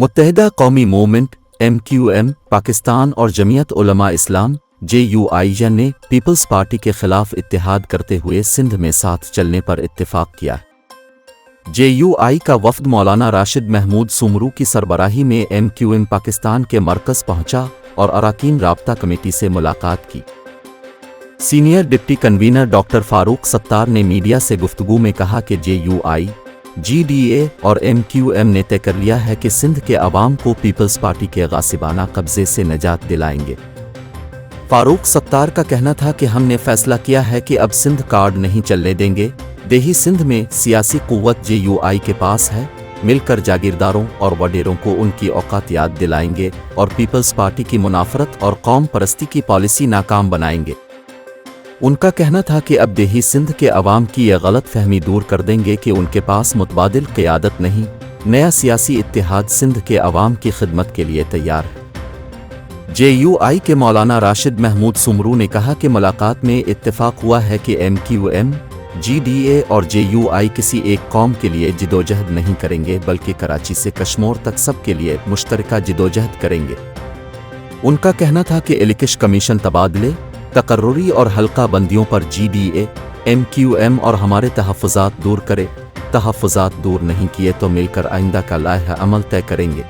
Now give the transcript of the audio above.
متحدہ قومی movement MQM Pakistan اور جمعیت علماء اسلام JUI نے پیپلز پارٹی کے خلاف اتحاد کرتے ہوئے سندھ میں ساتھ چلنے پر اتفاق کیا۔ JUI کا وفد مولانا راشد محمود سومرو کی سربراہی میں MQM پاکستان کے مرکز پہنچا اور اراکین رابطہ کمیٹی سے ملاقات کی۔ Senior deputy convener doctor Farooq Sattar نے میڈیا سے گفتگو میں کہا کہ JUI GDA اور MQM نے طے کر لیا ہے کہ سندھ کے عوام کو پیپلز پارٹی کے غاصبانہ قبضے سے نجات دلائیں گے۔ فاروق ستار کا کہنا تھا کہ ہم نے فیصلہ کیا ہے کہ اب سندھ کارڈ نہیں چلنے دیں گے، دیہی سندھ میں سیاسی قوت JUI کے پاس ہے، مل کر جاگیرداروں اور وڈیروں کو ان کی اوقات یاد دلائیں گے اور پیپلز پارٹی کی منافرت اور قوم پرستی کی پالیسی ناکام بنائیں گے۔ ان کا کہنا تھا کہ اب دیہی سندھ کے عوام کی یہ غلط فہمی دور کر دیں گے کہ ان کے پاس متبادل قیادت نہیں، نیا سیاسی اتحاد سندھ کے عوام کی خدمت کے لیے تیار ہے۔ JUI کے مولانا راشد محمود سومرو نے کہا کہ ملاقات میں اتفاق ہوا ہے کہ MQM GDA اور JUI کسی ایک قوم کے لیے جدوجہد نہیں کریں گے بلکہ کراچی سے کشمور تک سب کے لیے مشترکہ جدوجہد کریں گے۔ ان کا کہنا تھا کہ الیکش کمیشن تبادلے، تقرری اور حلقہ بندیوں پر GDA MQM اور ہمارے تحفظات دور کرے، تحفظات دور نہیں کیے تو مل کر آئندہ کا لائحہ عمل طے کریں گے۔